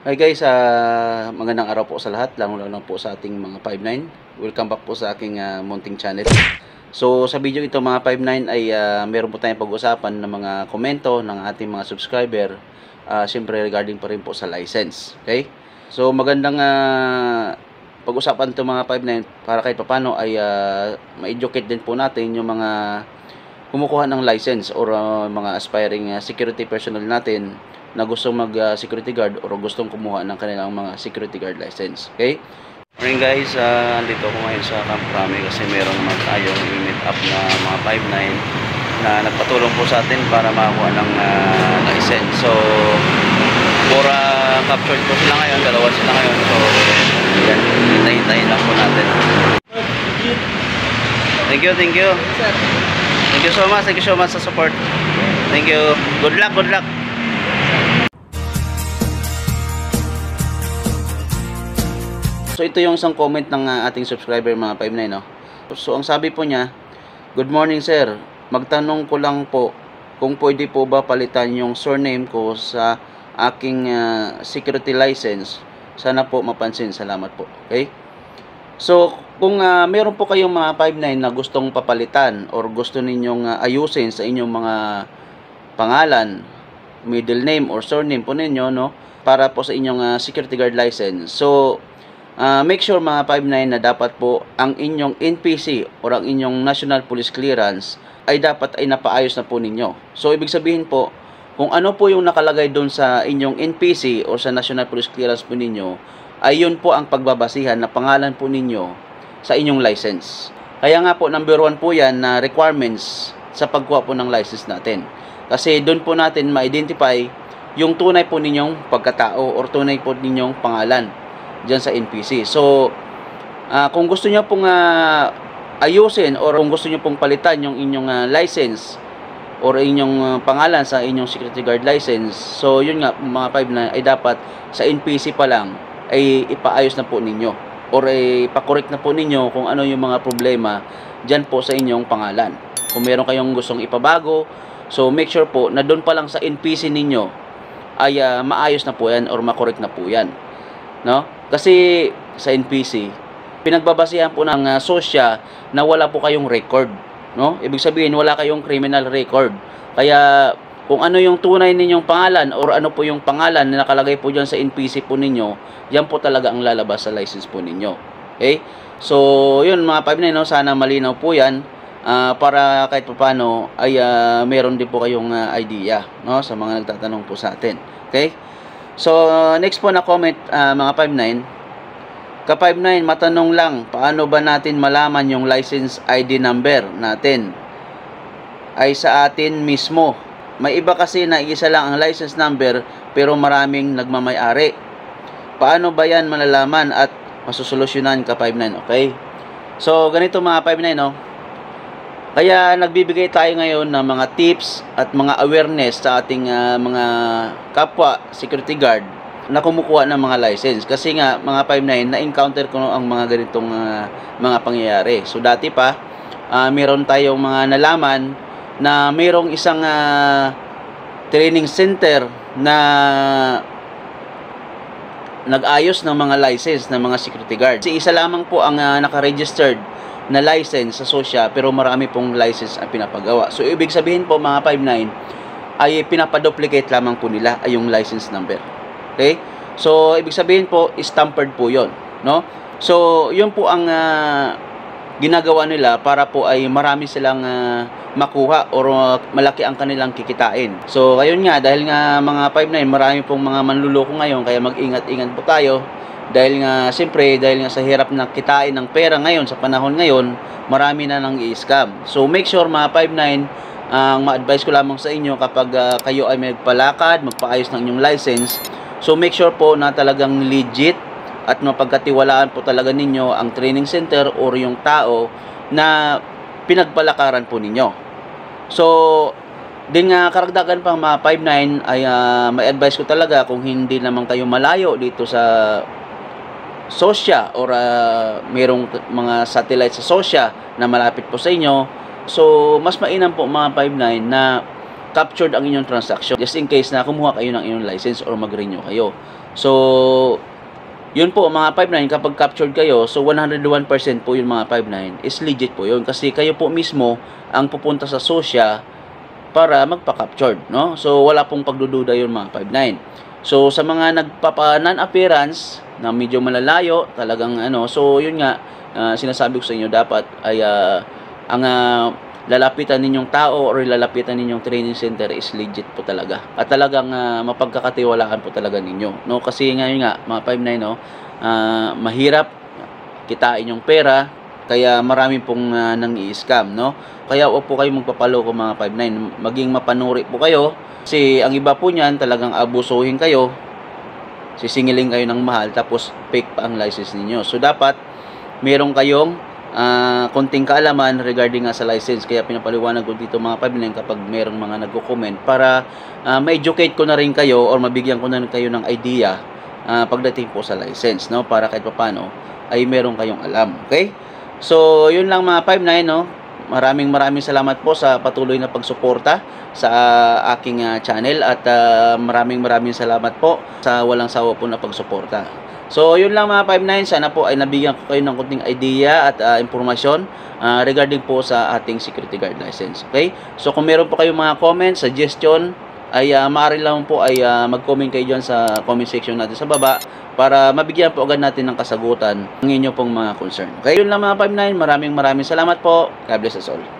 Hi guys, magandang araw po sa lahat, lalo po sa ating mga 59. Welcome back po sa aking munting channel. So sa video ito mga 59 ay meron po tayong pag-usapan ng mga komento ng ating mga subscriber, siyempre regarding pa rin po sa license. Okay? So magandang pag-usapan ito mga 59 para kahit papano ay ma-educate din po natin yung mga kumukuha ng license or mga aspiring security personnel natin na gustong mag security guard or gustong kumuha ng kanilang mga security guard license. Okay? Morning guys, andito ako ngayon sa Camp Crame kasi meron naman tayong i-meet up na mga 59 na nagpatulong po sa atin para makakuha ng license. So, for captured po sila ngayon, dalawa sila ngayon. So, yan, hintayin lang po natin. Thank you. Thank you so much sa support. Thank you. Good luck. So ito yung isang comment ng ating subscriber mga 59 no. So ang sabi po niya, "Good morning sir. Magtanong ko lang po kung pwede po ba palitan yung surname ko sa aking security license. Sana po mapansin. Salamat po." Okay? So kung meron po kayong mga 59 na gustong papalitan or gusto ninyong ayusin sa inyong mga pangalan, middle name or surname po ninyo no, para po sa inyong security guard license. So make sure mga 59 na dapat po ang inyong NPC or ang inyong National Police Clearance ay dapat ay napaayos na po ninyo. So ibig sabihin po, kung ano po yung nakalagay doon sa inyong NPC or sa National Police Clearance po ninyo, ay yun po ang pagbabasihan na pangalan po ninyo sa inyong license. Kaya nga po number 1 po yan na requirements sa pagkuha po ng license natin. Kasi doon po natin ma-identify yung tunay po ninyong pagkatao or tunay po ninyong pangalan dyan sa NPC. So, kung gusto nyo pong ayusin or kung gusto nyo pong palitan yung inyong license or inyong pangalan sa inyong security guard license, so yun nga mga 5 na ay dapat sa NPC pa lang ay ipaayos na po ninyo or ay ipakorek na po ninyo kung ano yung mga problema dyan po sa inyong pangalan. Kung meron kayong gustong ipabago, so make sure po na doon pa lang sa NPC ninyo ay maayos na po yan or makorek na po yan. No? Kasi sa NPC, pinagbabasihan po ng SOSYA na wala po kayong record, no? Ibig sabihin wala kayong criminal record. Kaya kung ano yung tunay ninyong pangalan or ano po yung pangalan na nakalagay po diyan sa NPC po ninyo, yan po talaga ang lalabas sa license po ninyo. Okay? So, yun mga 59 no, sana malinaw po yan para kahit paano ay meron din po kayong idea, no, sa mga nagtatanong po sa atin. Okay? So, next po na comment, mga 59. Ka-59, matanong lang, paano ba natin malaman yung license ID number natin ay sa atin mismo? May iba kasi na isa lang ang license number pero maraming nagmamay-ari. Paano ba yan malalaman at masusolusyonan ka-59? Okay? So, ganito mga 59, no? Kaya nagbibigay tayo ngayon ng mga tips at mga awareness sa ating mga kapwa security guard na kumukuha ng mga license. Kasi nga mga 59 na-encounter ko ang mga ganitong mga pangyayari. So dati pa meron tayong mga nalaman na mayroong isang training center na nag-ayos ng mga license ng mga security guard. Kasi isa lamang po ang naka-registered na license sa SOSYA pero marami pong license ang pinapagawa. So ibig sabihin po mga 59 ay pinapaduplicate lamang po nila ay yung license number. Okay? So ibig sabihin po is tampered po 'yon, no? So yun po ang ginagawa nila para po ay marami silang makuha or malaki ang kanilang kikitain. So ayun nga, dahil nga mga 59 marami pong mga manluloko ngayon, kaya mag-ingat-ingat po tayo. Dahil nga, siyempre, dahil nga sa hirap na kitain ng pera ngayon, sa panahon ngayon, marami na nang i-scam. So, make sure mga 59, ang ma-advise ko lamang sa inyo kapag kayo ay magpalakad, magpaayos ng inyong license, so make sure po na talagang legit at mapagkatiwalaan po talaga ninyo ang training center or yung tao na pinagpalakaran po ninyo. So, din nga karagdagan pang mga 59 ay may advice ko talaga kung hindi naman kayo malayo dito sa SOSYA or mayroong mga satellite sa SOSYA na malapit po sa inyo. So, mas mainam po mga 59 na captured ang inyong transaction. Just in case na kumuha kayo ng inyong license or mag-renew kayo. So, yun po mga 59, kapag captured kayo, so 101% po yung mga 59 is legit po yun. Kasi kayo po mismo ang pupunta sa SOSYA para magpa-captured, no? So, wala pong pagdududa yun mga 59. So, sa mga nagpapa-non-appearance na medyo malalayo, talagang so yun nga, sinasabi ko sa inyo, dapat ay ang lalapitan ninyong tao or lalapitan ninyong training center is legit po talaga. At talagang mapagkakatiwalaan po talaga ninyo, no? Kasi ngayon nga, mga 59, no, mahirap kitain yung pera, kaya marami pong nang-i-scam, no? Kaya huwag po kayo magpapaloko mga 59, maging mapanuri po kayo, kasi ang iba po niyan, talagang abusuhin kayo, sisingiling kayo ng mahal, tapos fake pa ang license ninyo. So dapat meron kayong konting kaalaman regarding sa license. Kaya pinapaliwanag ko dito mga 59 kapag merong mga nagko-comment para ma-educate ko na rin kayo or mabigyan ko na rin kayo ng idea pagdating po sa license, no? Para kahit paano ay meron kayong alam. Okay? So, yun lang mga 59, no? Maraming salamat po sa patuloy na pagsuporta sa aking channel at maraming salamat po sa walang sawa po na pagsuporta. So, yun lang mga 59. Sana po ay nabigyan ko kayo ng kunting idea at impormasyon regarding po sa ating security guard license. Okay? So, kung meron po kayong mga comments, suggestion, ay maaari lang po ay mag-comment kayo dyan sa comment section natin sa baba para mabigyan po agad natin ng kasagutan ng inyo pong mga concern. Okay? Yun lang mga 59. Maraming salamat po. God bless us all.